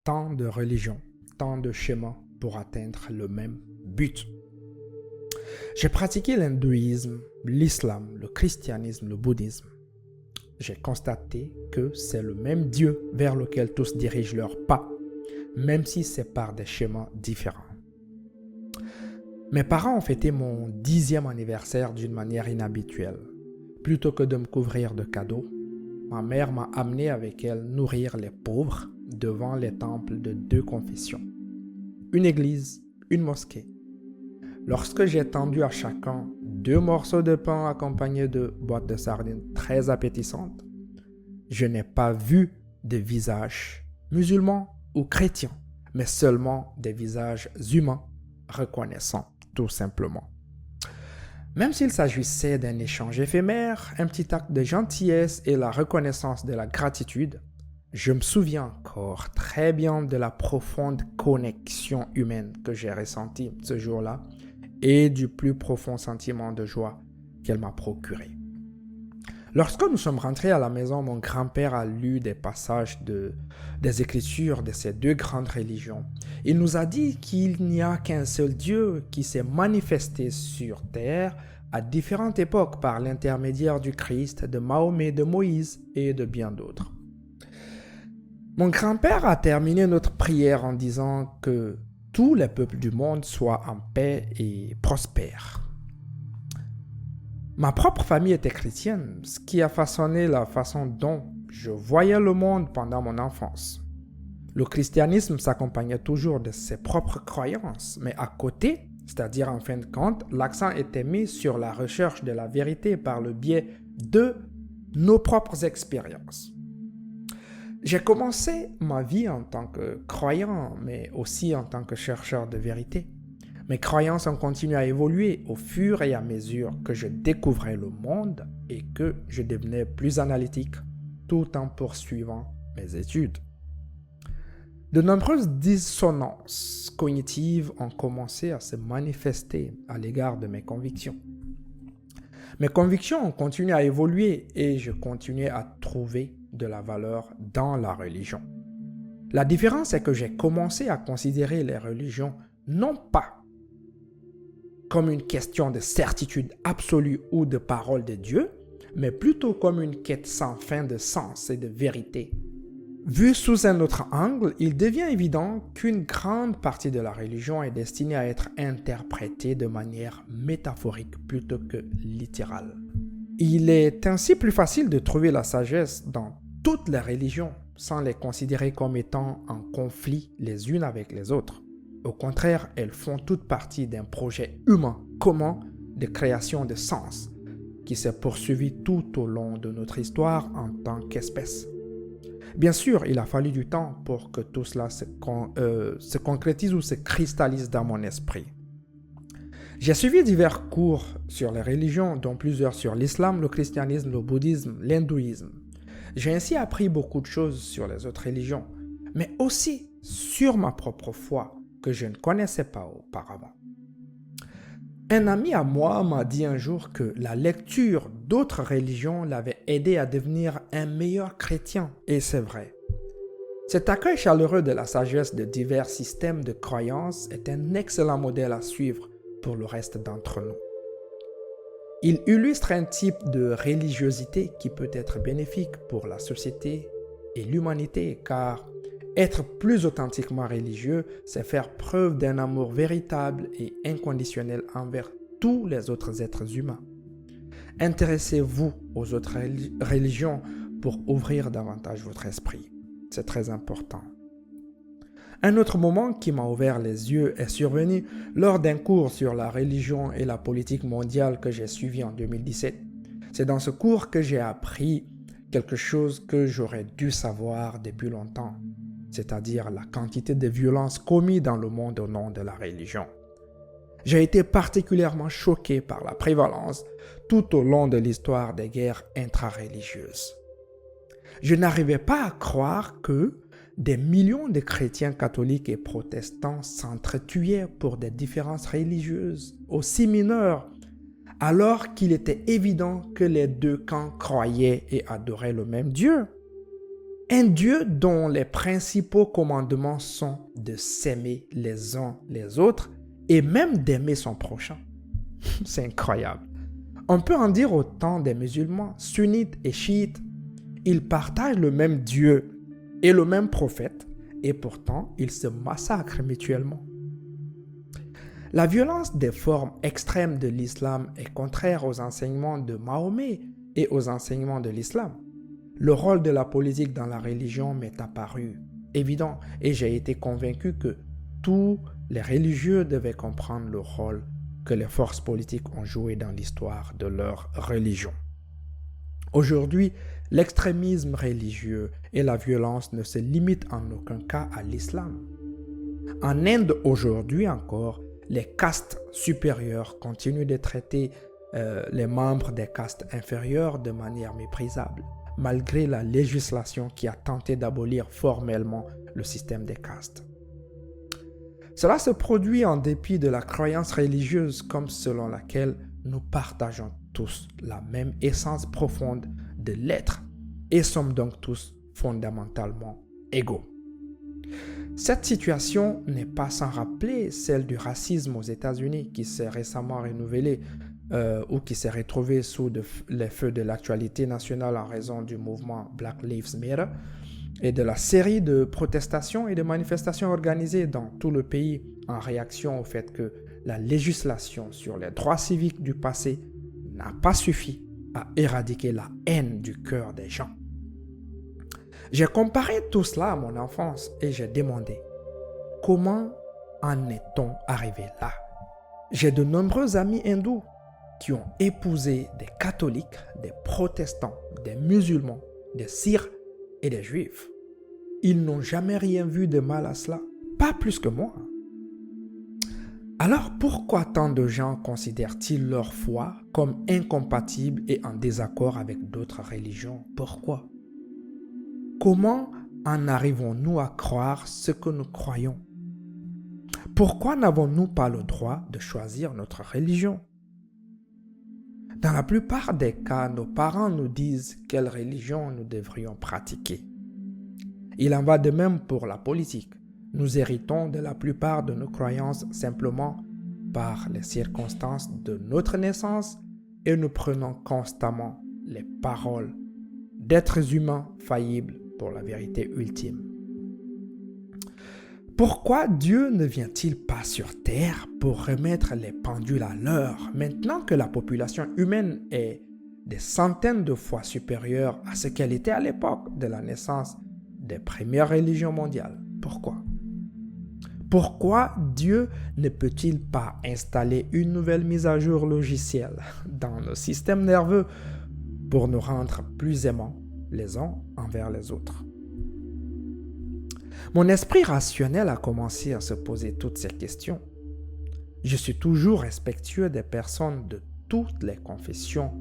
tant de religions, tant de schémas pour atteindre le même but. J'ai pratiqué l'hindouisme, l'islam, le christianisme, le bouddhisme. J'ai constaté que c'est le même Dieu vers lequel tous dirigent leurs pas, même si c'est par des schémas différents. Mes parents ont fêté mon 10e anniversaire d'une manière inhabituelle. Plutôt que de me couvrir de cadeaux, ma mère m'a amené avec elle nourrir les pauvres devant les temples de 2 confessions. Une église, une mosquée. Lorsque j'ai tendu à chacun 2 morceaux de pain accompagnés de boîtes de sardines très appétissantes, je n'ai pas vu de visage musulman ou chrétien, mais seulement des visages humains reconnaissants, tout simplement. Même s'il s'agissait d'un échange éphémère, un petit acte de gentillesse et la reconnaissance de la gratitude, je me souviens encore très bien de la profonde connexion humaine que j'ai ressentie ce jour-là et du plus profond sentiment de joie qu'elle m'a procuré. Lorsque nous sommes rentrés à la maison, mon grand-père a lu des passages des Écritures de ces 2 grandes religions. Il nous a dit qu'il n'y a qu'un seul Dieu qui s'est manifesté sur terre à différentes époques par l'intermédiaire du Christ, de Mahomet, de Moïse et de bien d'autres. Mon grand-père a terminé notre prière en disant que tous les peuples du monde soient en paix et prospèrent. Ma propre famille était chrétienne, ce qui a façonné la façon dont je voyais le monde pendant mon enfance. Le christianisme s'accompagnait toujours de ses propres croyances, mais à côté, c'est-à-dire en fin de compte, l'accent était mis sur la recherche de la vérité par le biais de nos propres expériences. J'ai commencé ma vie en tant que croyant, mais aussi en tant que chercheur de vérité. Mes croyances ont continué à évoluer au fur et à mesure que je découvrais le monde et que je devenais plus analytique, tout en poursuivant mes études. De nombreuses dissonances cognitives ont commencé à se manifester à l'égard de mes convictions. Mes convictions ont continué à évoluer et je continuais à trouver de la valeur dans la religion. La différence est que j'ai commencé à considérer les religions non pas comme une question de certitude absolue ou de parole de Dieu, mais plutôt comme une quête sans fin de sens et de vérité. Vu sous un autre angle, il devient évident qu'une grande partie de la religion est destinée à être interprétée de manière métaphorique plutôt que littérale. Il est ainsi plus facile de trouver la sagesse dans toutes les religions sans les considérer comme étant en conflit les unes avec les autres. Au contraire, elles font toutes partie d'un projet humain commun de création de sens qui s'est poursuivi tout au long de notre histoire en tant qu'espèce. Bien sûr, il a fallu du temps pour que tout cela se concrétise ou se cristallise dans mon esprit. J'ai suivi divers cours sur les religions, dont plusieurs sur l'islam, le christianisme, le bouddhisme, l'hindouisme. J'ai ainsi appris beaucoup de choses sur les autres religions, mais aussi sur ma propre foi, que je ne connaissais pas auparavant. Un ami à moi m'a dit un jour que la lecture d'autres religions l'avait aidé à devenir un meilleur chrétien, et c'est vrai. Cet accueil chaleureux de la sagesse de divers systèmes de croyances est un excellent modèle à suivre pour le reste d'entre nous. Il illustre un type de religiosité qui peut être bénéfique pour la société et l'humanité, car être plus authentiquement religieux, c'est faire preuve d'un amour véritable et inconditionnel envers tous les autres êtres humains. Intéressez-vous aux autres religions pour ouvrir davantage votre esprit. C'est très important. Un autre moment qui m'a ouvert les yeux est survenu lors d'un cours sur la religion et la politique mondiale que j'ai suivi en 2017. C'est dans ce cours que j'ai appris quelque chose que j'aurais dû savoir depuis longtemps, c'est-à-dire la quantité de violences commises dans le monde au nom de la religion. J'ai été particulièrement choqué par la prévalence tout au long de l'histoire des guerres intrareligieuses. Je n'arrivais pas à croire que des millions de chrétiens catholiques et protestants s'entretuaient pour des différences religieuses aussi mineures, alors qu'il était évident que les deux camps croyaient et adoraient le même Dieu. Un Dieu dont les principaux commandements sont de s'aimer les uns les autres et même d'aimer son prochain. C'est incroyable. On peut en dire autant des musulmans, sunnites et chiites. Ils partagent le même Dieu et le même prophète et pourtant ils se massacrent mutuellement. La violence des formes extrêmes de l'islam est contraire aux enseignements de Mahomet et aux enseignements de l'islam. Le rôle de la politique dans la religion m'est apparu évident et j'ai été convaincu que tous les religieux devaient comprendre le rôle que les forces politiques ont joué dans l'histoire de leur religion. Aujourd'hui, l'extrémisme religieux et la violence ne se limitent en aucun cas à l'islam. En Inde, aujourd'hui encore, les castes supérieures continuent de traiter les membres des castes inférieures de manière méprisable, malgré la législation qui a tenté d'abolir formellement le système des castes. Cela se produit en dépit de la croyance religieuse comme selon laquelle nous partageons tous la même essence profonde de l'être et sommes donc tous fondamentalement égaux. Cette situation n'est pas sans rappeler celle du racisme aux États-Unis qui s'est récemment renouvelée ou qui s'est retrouvée sous les feux de l'actualité nationale en raison du mouvement Black Lives Matter et de la série de protestations et de manifestations organisées dans tout le pays en réaction au fait que la législation sur les droits civiques du passé n'a pas suffi à éradiquer la haine du cœur des gens. J'ai comparé tout cela à mon enfance et j'ai demandé comment en est-on arrivé là? J'ai de nombreux amis hindous qui ont épousé des catholiques, des protestants, des musulmans, des Sikhs et des juifs. Ils n'ont jamais rien vu de mal à cela, pas plus que moi. Alors pourquoi tant de gens considèrent-ils leur foi comme incompatible et en désaccord avec d'autres religions? Pourquoi? Comment en arrivons-nous à croire ce que nous croyons? Pourquoi n'avons-nous pas le droit de choisir notre religion? Dans la plupart des cas, nos parents nous disent quelle religion nous devrions pratiquer. Il en va de même pour la politique. Nous héritons de la plupart de nos croyances simplement par les circonstances de notre naissance et nous prenons constamment les paroles d'êtres humains faillibles pour la vérité ultime. Pourquoi Dieu ne vient-il pas sur terre pour remettre les pendules à l'heure maintenant que la population humaine est des centaines de fois supérieure à ce qu'elle était à l'époque de la naissance des premières religions mondiales? Pourquoi? Pourquoi Dieu ne peut-il pas installer une nouvelle mise à jour logicielle dans nos systèmes nerveux pour nous rendre plus aimants les uns envers les autres? Mon esprit rationnel a commencé à se poser toutes ces questions. Je suis toujours respectueux des personnes de toutes les confessions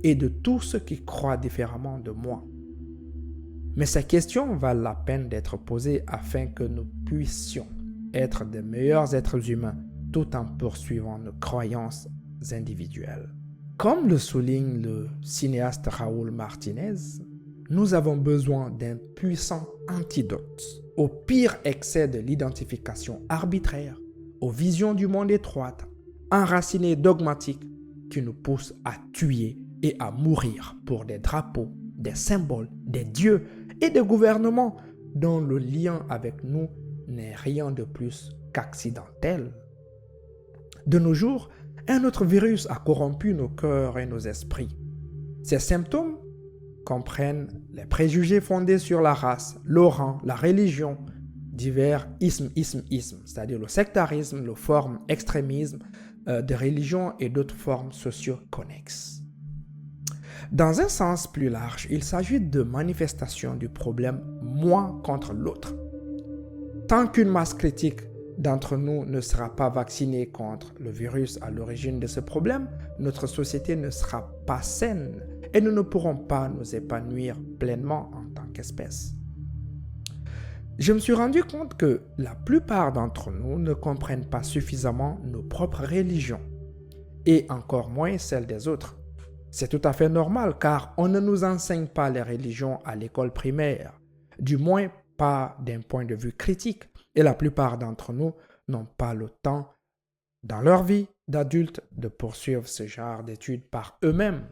et de tous ceux qui croient différemment de moi. Mais ces questions valent la peine d'être posées afin que nous puissions être de meilleurs êtres humains tout en poursuivant nos croyances individuelles. Comme le souligne le cinéaste Raúl Martínez, nous avons besoin d'un puissant antidote au pire excès de l'identification arbitraire, aux visions du monde étroites, enracinées dogmatiques qui nous poussent à tuer et à mourir pour des drapeaux, des symboles, des dieux et des gouvernements dont le lien avec nous n'est rien de plus qu'accidentel. De nos jours, un autre virus a corrompu nos cœurs et nos esprits. Ces symptômes comprennent les préjugés fondés sur la race, le rang, la religion, divers ismes, c'est-à-dire le sectarisme, les formes extrémisme de religion et d'autres formes socio-connexes. Dans un sens plus large, il s'agit de manifestations du problème moi contre l'autre. Tant qu'une masse critique d'entre nous ne sera pas vaccinée contre le virus à l'origine de ce problème, notre société ne sera pas saine et nous ne pourrons pas nous épanouir pleinement en tant qu'espèce. Je me suis rendu compte que la plupart d'entre nous ne comprennent pas suffisamment nos propres religions et encore moins celles des autres. C'est tout à fait normal car on ne nous enseigne pas les religions à l'école primaire du moins pas d'un point de vue critique, et la plupart d'entre nous n'ont pas le temps dans leur vie d'adulte de poursuivre ce genre d'études par eux-mêmes.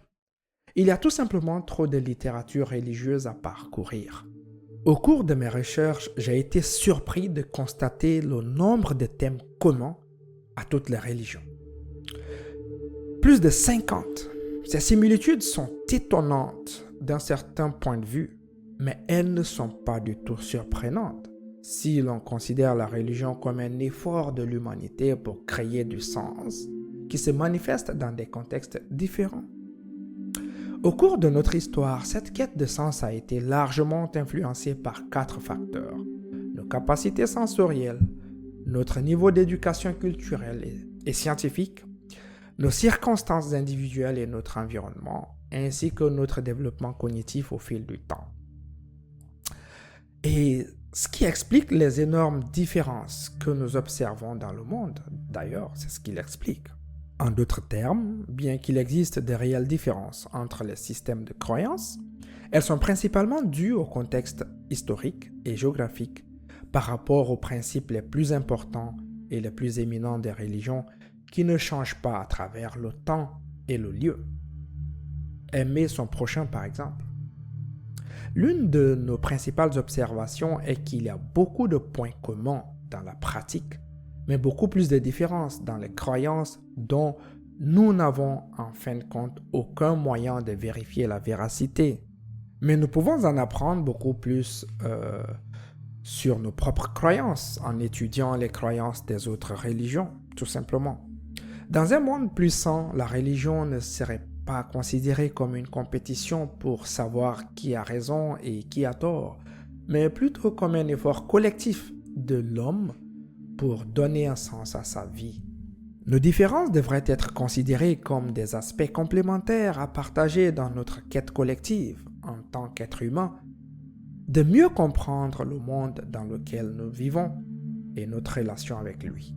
Il y a tout simplement trop de littérature religieuse à parcourir. Au cours de mes recherches, j'ai été surpris de constater le nombre de thèmes communs à toutes les religions. Plus de 50. Ces similitudes sont étonnantes d'un certain point de vue, mais elles ne sont pas du tout surprenantes si l'on considère la religion comme un effort de l'humanité pour créer du sens qui se manifeste dans des contextes différents. Au cours de notre histoire, cette quête de sens a été largement influencée par 4 facteurs: nos capacités sensorielles, notre niveau d'éducation culturelle et scientifique, nos circonstances individuelles et notre environnement, ainsi que notre développement cognitif au fil du temps. Et ce qui explique les énormes différences que nous observons dans le monde, d'ailleurs, c'est ce qu'il explique. En d'autres termes, bien qu'il existe de réelles différences entre les systèmes de croyances, elles sont principalement dues au contexte historique et géographique par rapport aux principes les plus importants et les plus éminents des religions qui ne changent pas à travers le temps et le lieu. Aimer son prochain, par exemple. L'une de nos principales observations est qu'il y a beaucoup de points communs dans la pratique, mais beaucoup plus de différences dans les croyances dont nous n'avons en fin de compte aucun moyen de vérifier la véracité. Mais nous pouvons en apprendre beaucoup plus sur nos propres croyances en étudiant les croyances des autres religions, tout simplement. Dans un monde plus sain, la religion ne serait pas considérée comme une compétition pour savoir qui a raison et qui a tort, mais plutôt comme un effort collectif de l'homme pour donner un sens à sa vie. Nos différences devraient être considérées comme des aspects complémentaires à partager dans notre quête collective en tant qu'être humain, de mieux comprendre le monde dans lequel nous vivons et notre relation avec lui.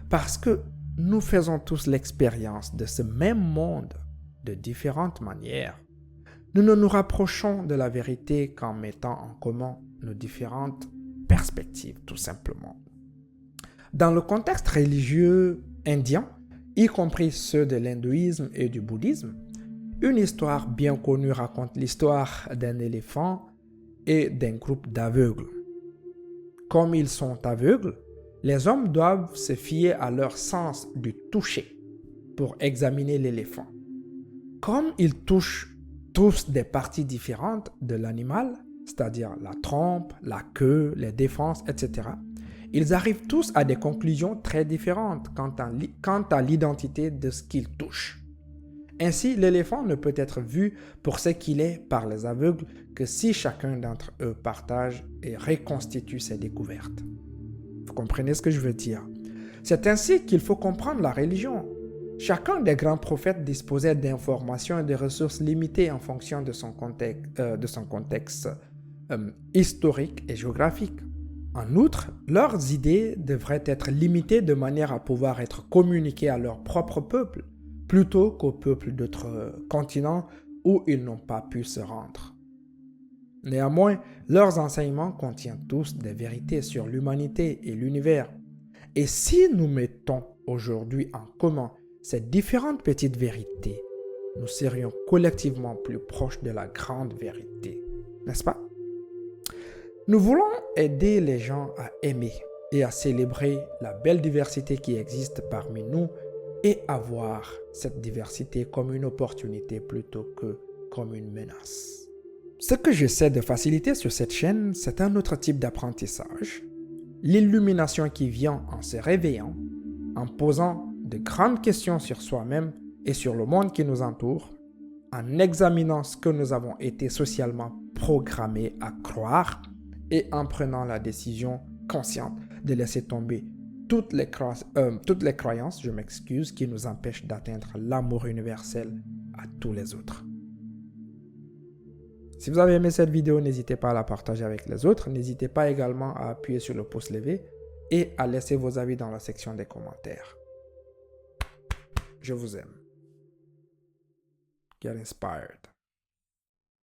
Parce que nous faisons tous l'expérience de ce même monde de différentes manières, nous ne nous rapprochons de la vérité qu'en mettant en commun nos différentes perspectives, tout simplement. Dans le contexte religieux indien, y compris ceux de l'hindouisme et du bouddhisme, une histoire bien connue raconte l'histoire d'un éléphant et d'un groupe d'aveugles. Comme ils sont aveugles, les hommes doivent se fier à leur sens du toucher pour examiner l'éléphant. Comme ils touchent tous des parties différentes de l'animal, c'est-à-dire la trompe, la queue, les défenses, etc., ils arrivent tous à des conclusions très différentes quant à l'identité de ce qu'ils touchent. Ainsi, l'éléphant ne peut être vu pour ce qu'il est par les aveugles que si chacun d'entre eux partage et reconstitue ses découvertes. Vous comprenez ce que je veux dire? C'est ainsi qu'il faut comprendre la religion. Chacun des grands prophètes disposait d'informations et de ressources limitées en fonction de son contexte historique et géographique. En outre, leurs idées devraient être limitées de manière à pouvoir être communiquées à leur propre peuple, plutôt qu'au peuple d'autres continents où ils n'ont pas pu se rendre. Néanmoins, leurs enseignements contiennent tous des vérités sur l'humanité et l'univers. Et si nous mettons aujourd'hui en commun ces différentes petites vérités, nous serions collectivement plus proches de la grande vérité, n'est-ce pas? Nous voulons aider les gens à aimer et à célébrer la belle diversité qui existe parmi nous et à voir cette diversité comme une opportunité plutôt que comme une menace. Ce que j'essaie de faciliter sur cette chaîne, c'est un autre type d'apprentissage. L'illumination qui vient en se réveillant, en posant de grandes questions sur soi-même et sur le monde qui nous entoure, en examinant ce que nous avons été socialement programmés à croire et en prenant la décision consciente de laisser tomber toutes les croyances, qui nous empêchent d'atteindre l'amour universel à tous les autres. Si vous avez aimé cette vidéo, n'hésitez pas à la partager avec les autres. N'hésitez pas également à appuyer sur le pouce levé et à laisser vos avis dans la section des commentaires. Je vous aime. Get inspired.